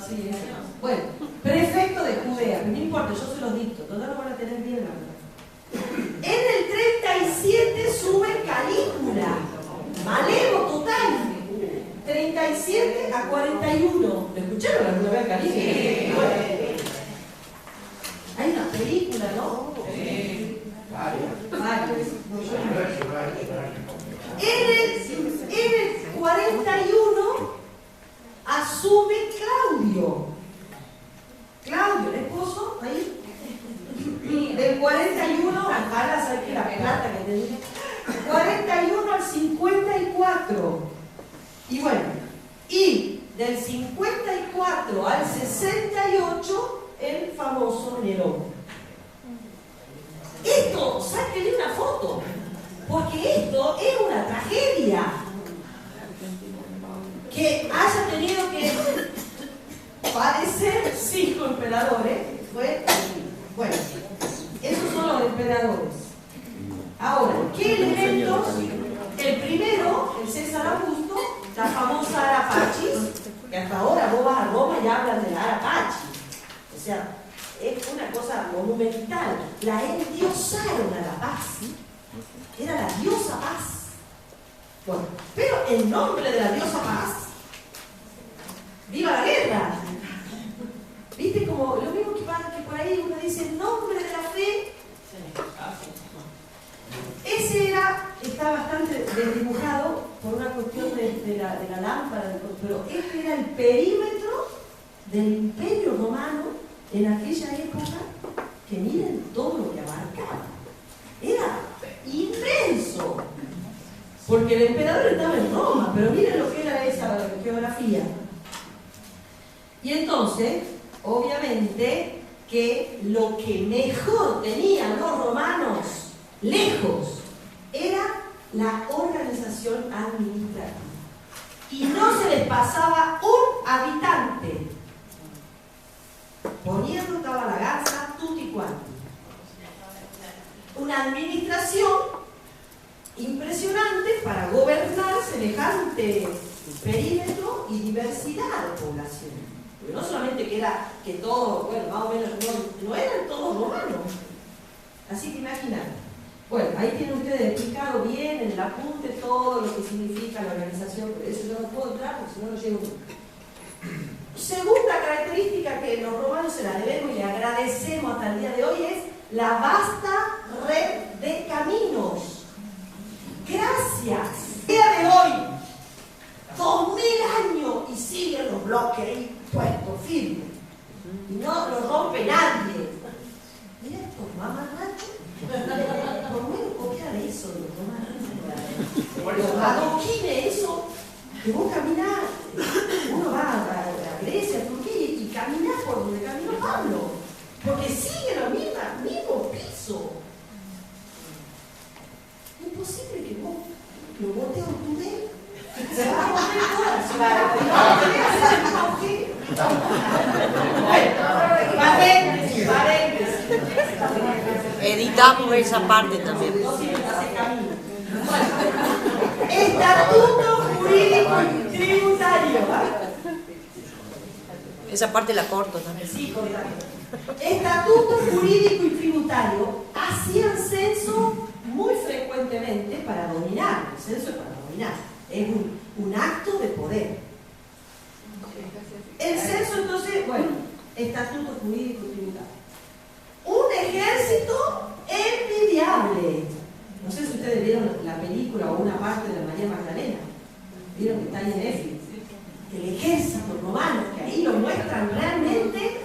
sí, bueno, prefecto de Judea, no importa, yo se los dicto, todos lo van a tener bien, la verdad. En el 37 sube Calígula, malevo total. 37 a 41. ¿Lo escucharon alguna vez Calígula? Sí. Hay una película, ¿no? Sí. Varios. En el 41 asume Claudio. Claudio, el esposo, ahí. Del 41, ojalá saque la plata que tenía. 41 al 54. Y bueno, y del 54 al 68, el famoso Nerón. Esto, sáquenle una foto, porque esto es una tragedia. Que haya tenido que padecer 5 emperadores, fue bueno, esos son los emperadores. Ahora, ¿qué elementos? El primero, el César Augusto, la famosa Ara Pacis, que hasta ahora vos vas a Roma y hablan de la Ara Pacis. O sea, es una cosa monumental. La endiosaron a la paz. Era la diosa paz. Bueno, pero en nombre de la diosa paz, ¡viva la guerra! ¿Viste? Como lo mismo que por ahí uno dice en nombre de la fe. Ese está bastante desdibujado por una cuestión de la lámpara, pero este era el perímetro del Imperio Romano en aquella época, que miren todo lo que abarcaba. Era inmenso, porque el emperador estaba en Roma, pero miren lo que era esa geografía. Y entonces, obviamente, que lo que mejor tenían los romanos, lejos, era la organización administrativa. Y no se les pasaba un habitante. Poniendo tabalaganza, tutti quanti. Una administración impresionante para gobernar semejante perímetro y diversidad de población. Porque no solamente que todos, bueno, más o menos, no eran todos romanos. Así que imagínate. Bueno, ahí tienen ustedes explicado bien en el apunte todo lo que significa la organización, pero eso yo no puedo entrar porque si no, no llego nunca. Segunda característica que los romanos se la debemos y le agradecemos padecemos hasta el día de hoy es la vasta red de caminos. Gracias. El día de hoy, 2000 años y siguen los bloques ahí puestos, firmes. Y no los rompe nadie. Mira estos mamarrachos. Por lo menos copiar eso de los mamarrachos. Los adoquines, eso. Que vos caminás, uno va a Grecia, a Turquía y caminás por donde caminó Pablo. Porque sigue lo mismo piso. Es imposible que vos lo botes a un túnel. Se va a romper toda la ciudad. Paréntesis. Editamos esa parte también. Estatuto jurídico y tributario. Esa parte la corto también. Sí, correcto. Estatuto jurídico y tributario hacían censo muy frecuentemente para dominar. El censo es para dominar. Es un acto de poder. El censo, entonces, bueno, estatuto jurídico y tributario. Un ejército envidiable. No sé si ustedes vieron la película o una parte de la María Magdalena. Vieron que está ahí en Netflix. El ejército romano, que ahí lo muestran realmente,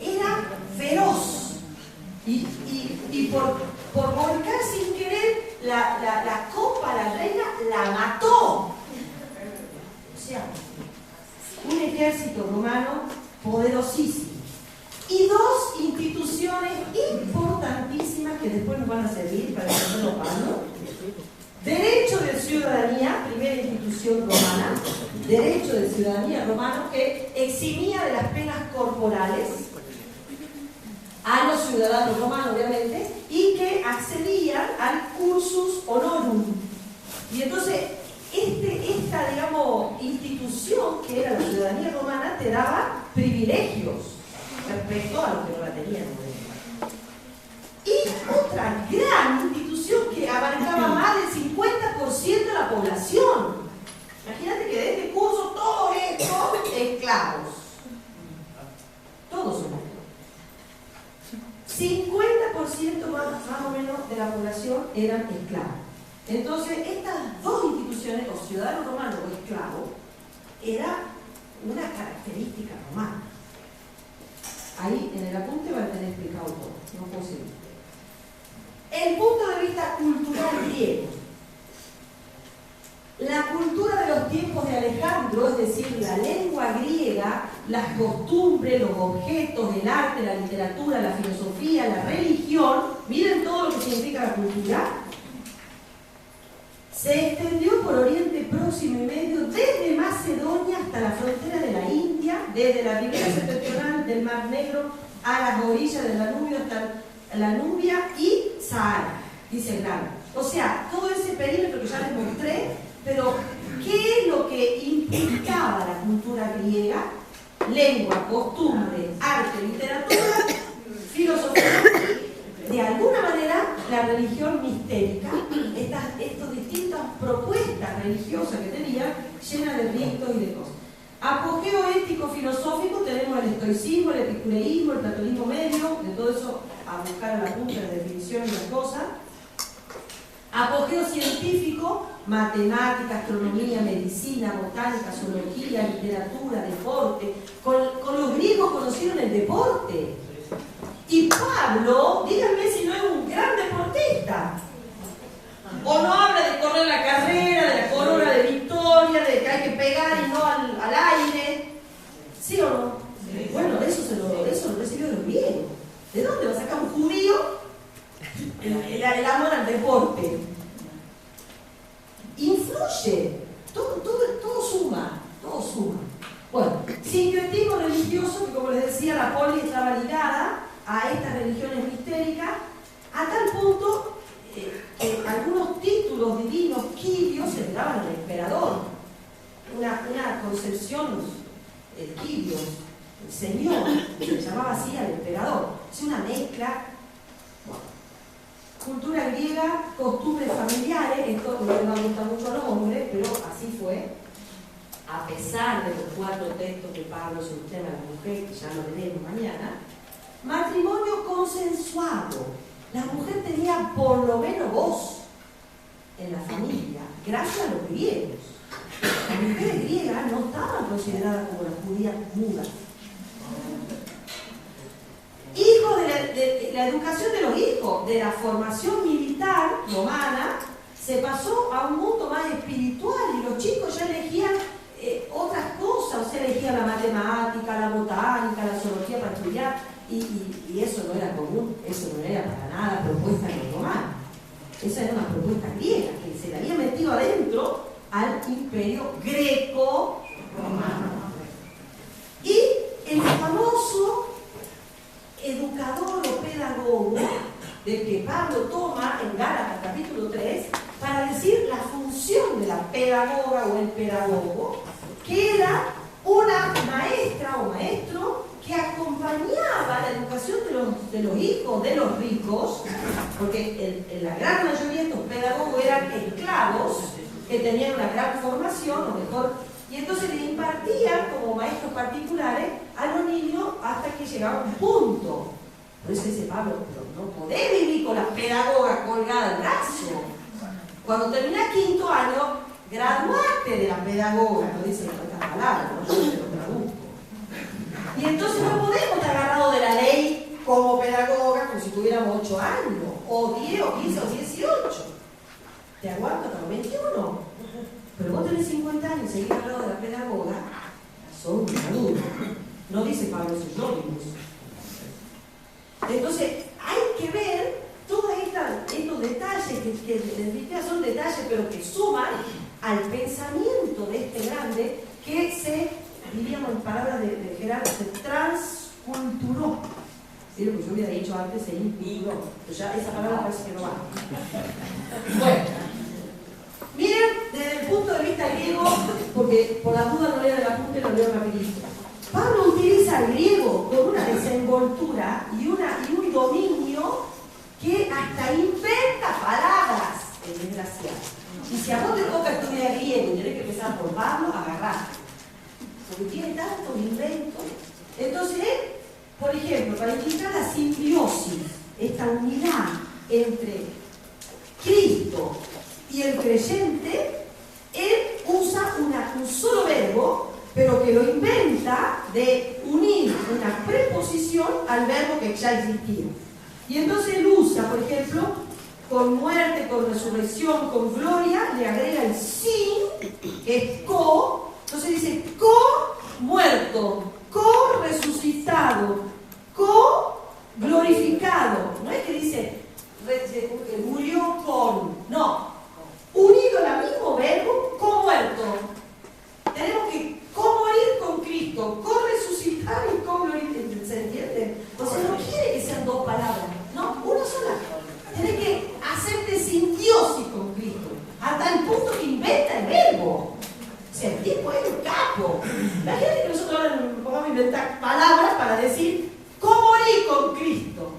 era feroz. Y por volcar sin querer, la copa, la reina, la mató. O sea, un ejército romano poderosísimo. Y dos instituciones importantísimas que después nos van a servir para entenderlo, Pablo. Derecho de ciudadanía, primera institución romana, derecho de ciudadanía romano que eximía de las penas corporales a los ciudadanos romanos, obviamente, y que accedían al cursus honorum. Y entonces, esta, digamos, institución que era la ciudadanía romana te daba privilegios respecto a los que no la tenían. Y otra gran institución que abarcaba más del 50% de la población. Imagínate que de este curso todos estos esclavos. Todos son esclavos. 50% más o menos de la población eran esclavos. Entonces, estas dos instituciones, o ciudadano romano o esclavo, era una característica romana. Ahí en el apunte va a tener explicado todo, no puedo seguir. El punto de vista cultural griego. La cultura de los tiempos de Alejandro, es decir, la lengua griega, las costumbres, los objetos, el arte, la literatura, la filosofía, la religión, miren todo lo que significa la cultura, se extendió por Oriente Próximo y Medio, desde Macedonia hasta la frontera de la India, desde la ribera septentrional del Mar Negro a las orillas del Danubio hasta la Nubia y Sahara, dice el Gran. O sea, todo ese perímetro que ya les mostré, pero ¿qué es lo que implicaba la cultura griega? Lengua, costumbre, arte, literatura, filosofía. De alguna manera, la religión mistérica, estas distintas propuestas religiosas que tenía, llenas de ritos y de cosas. Apogeo ético-filosófico, tenemos el estoicismo, el epicureísmo, el platonismo medio, de todo eso a buscar a la punta de definición y las cosas. Apogeo científico, matemática, astronomía, medicina, botánica, zoología, literatura, deporte. Con los griegos conocieron el deporte. Y Pablo, díganme si no es un gran deportista. O no habla de correr la carrera, de la corona de victoria, de que hay que pegar y no al aire. ¿Sí o no? Bueno, eso lo recibió de los griegos. ¿De dónde va a sacar un judío el amor al deporte? Influye. Todo suma. Todo suma. Bueno, sincretismo religioso, que como les decía, la poli estaba ligada a estas religiones mistéricas, a tal punto que algunos títulos divinos quirios se le daban al emperador. Una concepción, el Kyrios, el Señor, se llamaba así al emperador. Es una mezcla. Bueno, cultura griega, costumbres familiares, esto no le va a gustar mucho a los hombres, pero así fue. A pesar de los 4 textos de Pablo sobre el tema de la mujer, que ya lo veremos mañana, matrimonio consensuado. La mujer tenía por lo menos voz en la familia, gracias a los griegos. Las mujeres griegas no estaban consideradas como las judías mudas. Hijos de la educación de los hijos, de la formación militar romana, se pasó a un mundo más espiritual y los chicos ya elegían otras cosas, o sea, elegían la matemática, la botánica, la zoología para estudiar, y eso no era común, eso no era para nada propuesta de los romanos. Esa era una propuesta griega que se le había metido adentro al imperio greco-romano. Y el famoso educador o pedagogo del que Pablo toma en Gálatas capítulo 3 para decir la función de la pedagoga o el pedagogo, que era una maestra o maestro que acompañaba la educación de los hijos de los ricos, porque en la gran mayoría de estos pedagogos eran esclavos que tenían una gran formación, o mejor, y entonces les impartían como maestros particulares a los niños hasta que llegaba un punto. Por eso dice Pablo, pero no podés vivir con la pedagoga colgada al brazo. Cuando terminás quinto año, graduate de la pedagoga, no dice estas palabras, ¿no? Yo te lo traduzco. Y entonces no podemos estar agarrados de la ley como pedagoga como si tuviéramos 8 años, o 10, o 15, o 18. Te aguanto hasta los 21. Pero vos tenés 50 años y seguís agarrado de la pedagoga, sos un adulto. No dice Pablo, eso yo digo eso. Entonces, hay que ver todos estos detalles que son detalles, pero que suman al pensamiento de este grande que se, diríamos en palabras de Gerardo, se transculturó. ¿Sí? Lo que yo hubiera dicho antes, se inculturó. Pero ya esa palabra parece que no va. Bueno, miren desde el punto de vista griego, porque por la duda no lean el apunte, lo leo rapidito. Pablo utiliza el griego con una desenvoltura y un dominio que hasta inventa palabras, el desgraciado. Y si a vos te toca estudiar griego y tenés que empezar por Pablo, agarrate. Porque tiene tantos inventos. Entonces él, por ejemplo, para indicar la simbiosis, esta unidad entre Cristo y el creyente, él usa un solo verbo, pero que lo inventa de unir una preposición al verbo que ya existía. Y entonces él usa, por ejemplo, con muerte, con resurrección, con gloria, le agrega el sin, que es co, entonces dice co-muerto, co-resucitado, co-glorificado. No es que dice murió con, no, unido al mismo verbo, co-muerto. Tenemos que co-morir con Cristo, co-resucitar y co-glorificar. ¿Se entiende? O sea, no quiere que sean dos palabras, no, una sola. Tiene que hacerte simbiosis con Cristo, hasta el punto que inventa el verbo. O sea, el tipo es un capo. Imagínate que nosotros ahora nos podamos inventar palabras para decir co-morir con Cristo.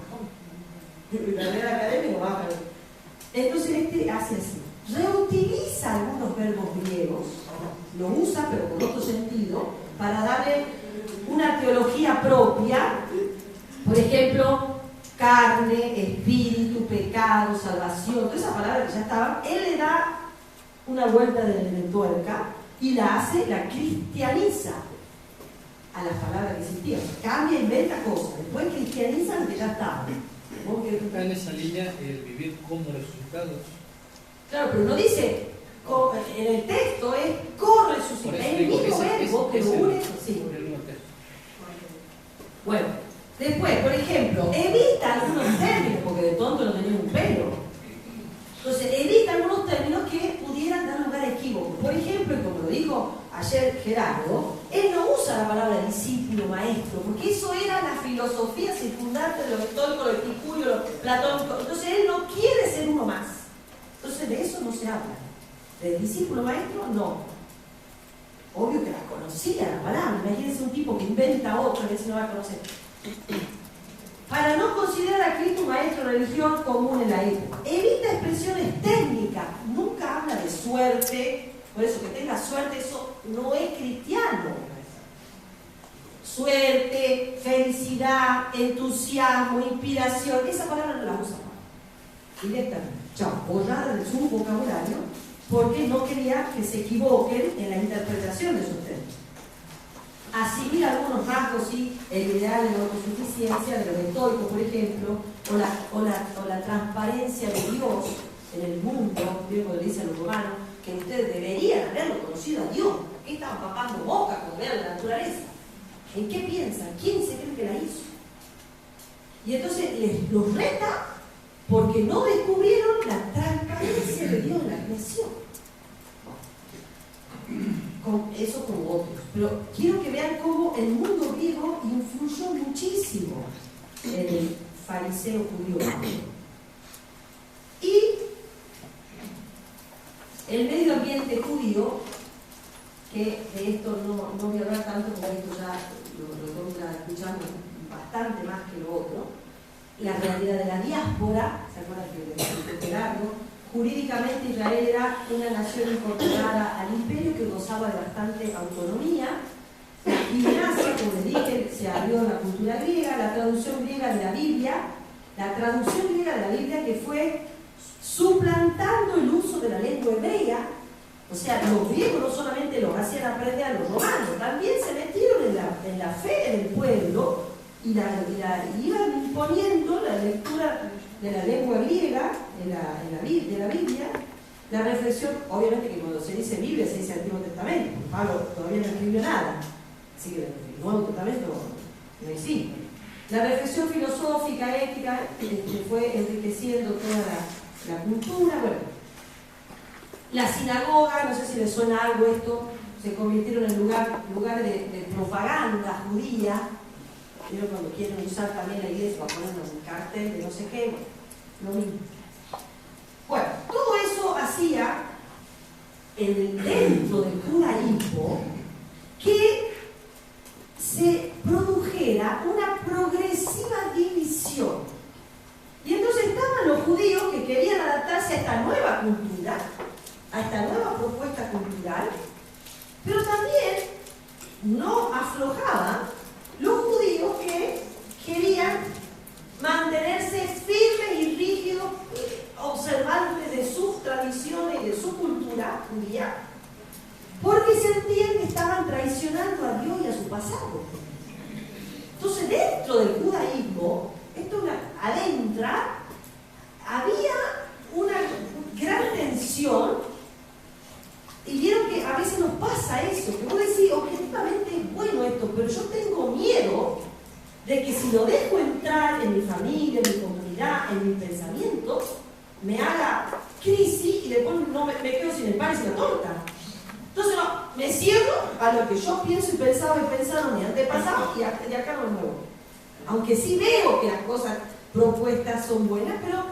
La Real Academia no va a ver. Entonces este hace así. Reutiliza algunos verbos griegos, lo usa pero con otro sentido, para darle una teología propia. Por ejemplo, carne, espíritu, pecado, salvación, todas esas palabras que ya estaban, él le da una vuelta de tuerca y la cristianiza a las palabras que existían. Cambia, inventa cosas, después cristianiza lo que ya estaba. Está en esa línea el vivir como resultados. Claro, pero no dice, en el texto es co-resucitar, es el mismo verbo que lo une. Sí. Bueno, después, por ejemplo, evita algunos términos, porque de tonto no tenía un pelo. Entonces, evita algunos términos que pudieran dar lugar a equívocos. Por ejemplo, como lo dijo ayer Gerardo, él no usa la palabra discípulo, maestro, porque eso era la filosofía circundante de los estoicos, los epicúreos, los platónicos. Entonces, él no quiere ser uno más. Entonces, de eso no se habla. Del discípulo maestro, no. Obvio que la conocía la palabra. Imagínense un tipo que inventa otra, que si no va a conocer. Para no considerar a Cristo un maestro de religión común en la época. Evita expresiones técnicas. Nunca habla de suerte. Por eso, que tenga suerte, eso no es cristiano. suerte, felicidad, entusiasmo, inspiración, esa palabra no la usa directamente. Chao, borrada de su vocabulario, porque no quería que se equivoquen en la interpretación de esos términos. Asimila algunos rasgos, sí, el ideal de la autosuficiencia de los estoicos, por ejemplo, o la transparencia de Dios en el mundo, como le dicen los romanos, que ustedes deberían haberlo conocido a Dios. ¿Qué estaban papando boca cuando vean la naturaleza? ¿En qué piensan? ¿Quién se cree que la hizo? Y entonces los reta porque no descubrieron la transparencia de Dios en la creación. Eso con otros. Pero quiero que vean cómo el mundo griego influyó muchísimo en el fariseo judío. Y el medio ambiente judío, que de esto no voy a hablar tanto porque esto ya lo escuchamos bastante más que lo otro, la realidad de la diáspora, ¿se acuerdan que largo? Jurídicamente Israel era una nación incorporada al imperio que gozaba de bastante autonomía. La gimnasia, como les dije, se abrió en la cultura griega, la traducción griega de la Biblia que fue suplantando el uso de la lengua hebrea. O sea, los griegos no solamente los hacían aprender a los romanos, también se metieron en la fe del pueblo y iban imponiendo la lectura de la lengua griega de la Biblia. La reflexión, obviamente que cuando se dice Biblia se dice Antiguo Testamento, Pablo todavía no escribió nada, así que el Nuevo Testamento no existe. La reflexión filosófica, ética, fue enriqueciendo toda la cultura. Bueno, la sinagoga, no sé si les suena algo esto, se convirtieron en lugar de propaganda judía. Pero cuando quieren usar también la iglesia para poner un cartel de no sé qué, lo mismo. Bueno, todo eso hacía dentro del judaísmo que se produjera una progresiva división. Y entonces estaban los judíos que querían adaptarse a esta nueva cultura, a esta nueva propuesta cultural, pero también no aflojaban los judíos que querían mantenerse firmes y rígidos, observantes de sus tradiciones y de su cultura judía, porque sentían que estaban traicionando a Dios y a su pasado. Entonces, dentro del judaísmo, adentra, había una gran tensión. Y vieron que a veces nos pasa eso, que vos decís, objetivamente es bueno esto, pero yo tengo miedo de que si lo dejo entrar en mi familia, en mi comunidad, en mi pensamiento, me haga crisis y después me quedo sin el pan y sin la torta. Entonces me cierro a lo que yo pienso y pensaron mi antepasado y de acá no me muevo. Aunque sí veo que las cosas propuestas son buenas, pero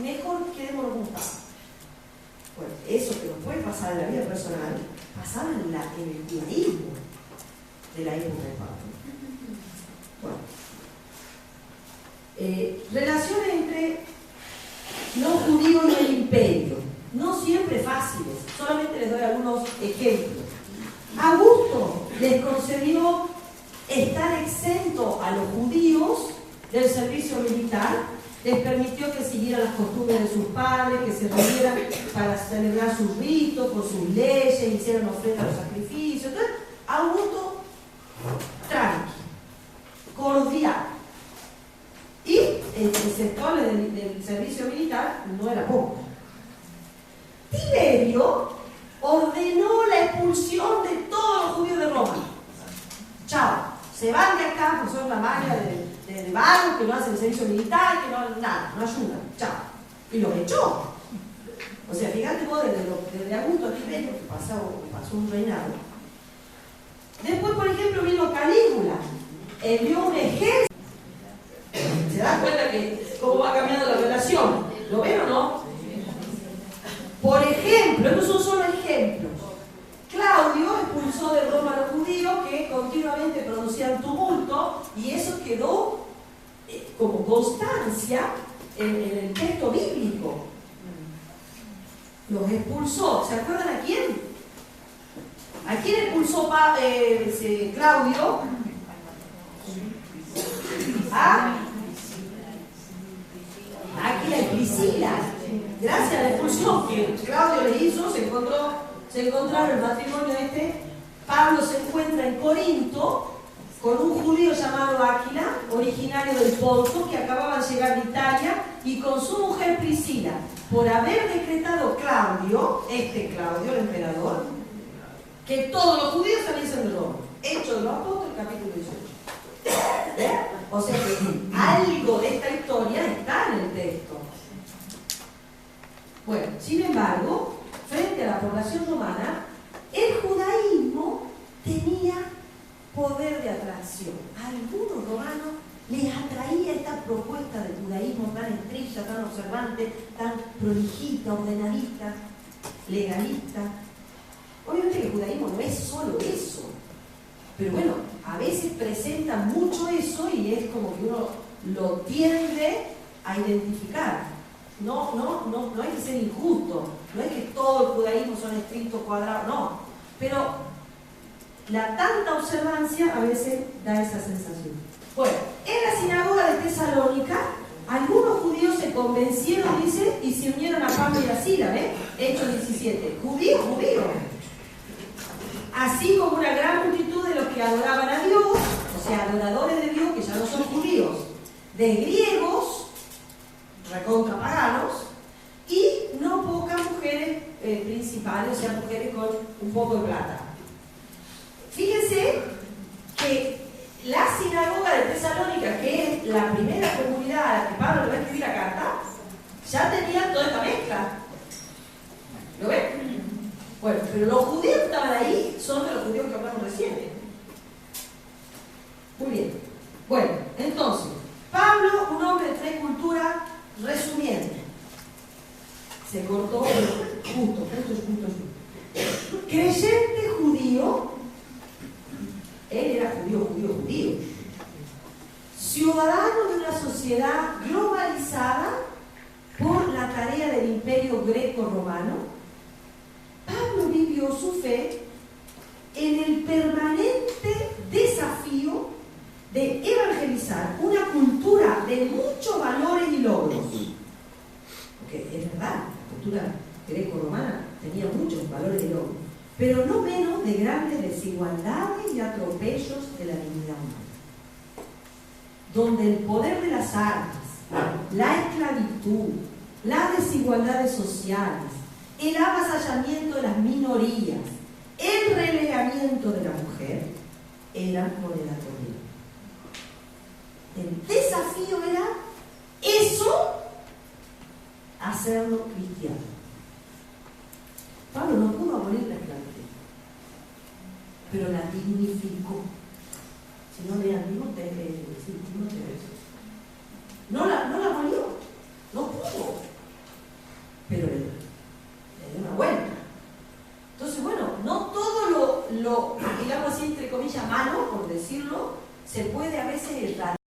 mejor quedémonos como estamos. Bueno, eso que nos puede pasar en la vida personal, pasaba en el judaísmo de la época de Pablo. Bueno, relaciones entre los judíos y el imperio, no siempre fáciles, solamente les doy algunos ejemplos. Augusto les concedió estar exento a los judíos del servicio militar. Les permitió que siguieran las costumbres de sus padres, que se reunieran para celebrar sus ritos, por sus leyes, hicieran ofrendas a los sacrificios. Entonces, Augusto, tranqui, cordial. Y el sector del servicio militar no era poco. Tiberio ordenó la expulsión de todos los judíos de Roma. Chao, se van de acá, pues son una magia de vagos que no hacen servicio militar, que no ayudan, chao. Y los echó. O sea, fíjate vos, desde Augusto a Tiberio, que pasó un reinado. Después, por ejemplo, vino Calígula, envió un ejército. ¿Se dan cuenta que cómo va cambiando la relación? ¿Lo ven o no? Por ejemplo, estos son solo ejemplos. Claudio expulsó de Roma a los judíos que continuamente producían tumulto y eso quedó como constancia en el texto bíblico. Los expulsó. ¿Se acuerdan a quién? ¿A quién expulsó Claudio? a Áquila y Priscila. Gracias a la expulsión que Claudio le hizo, se encontraron el matrimonio este. Pablo se encuentra en Corinto con un judío llamado Áquila, originario del Ponto, que acababa de llegar de Italia, y con su mujer Priscila, por haber decretado Claudio, Claudio, el emperador, que todos los judíos saliesen de Roma. Hechos de los Apóstoles, capítulo 18. O sea que algo de esta historia está en el texto. Bueno, sin embargo, frente a la población romana, el judaísmo tenía poder de atracción. A algunos romanos les atraía esta propuesta del judaísmo tan estricta, tan observante, tan prolijita, ordenadista, legalista. Obviamente que el judaísmo no es solo eso, pero bueno, a veces presenta mucho eso y es como que uno lo tiende a identificar. No hay que ser injusto, no es que todo el judaísmo son estrictos, cuadrados, no, pero la tanta observancia a veces da esa sensación. Bueno, en la sinagoga de Tesalónica, algunos judíos se convencieron, dice, y se unieron a Pablo y a Silas, ¿ves? Hechos 17. Judíos. Así como una gran multitud de los que adoraban a Dios, o sea, adoradores de Dios que ya no son judíos, de griegos, recontra paganos, y no pocas mujeres principales, o sea, mujeres con un poco de plata. Fíjense que la sinagoga de Tesalónica, que es la primera comunidad a la que Pablo le va a escribir la carta, ya tenía toda esta mezcla. ¿Lo ven? Bueno, pero los judíos que estaban ahí son de los judíos que hablamos recién. Muy bien. Bueno, entonces, Pablo, un hombre de tres culturas, resumiendo, se cortó justo. Creyente judío, él era judío. Ciudadano de una sociedad globalizada por la tarea del imperio greco-romano, Pablo vivió su fe en el permanente desafío de evangelizar una cultura de muchos valores y logros. Porque es verdad, la cultura greco-romana tenía muchos valores y logros, pero no menos de grandes desigualdades y atropellos de la dignidad humana, donde el poder de las armas, la esclavitud, las desigualdades sociales, el avasallamiento de las minorías, el relegamiento de la mujer, eran moneda corriente. El desafío era eso, hacerlo cristiano. Pablo no pudo abolir la esclavitud, pero la dignificó. Si no lean Timoteo, no la abolió, no pudo, pero le dio una vuelta. Entonces, bueno, no todo lo digamos así, entre comillas, malo, por decirlo, se puede a veces erradicar.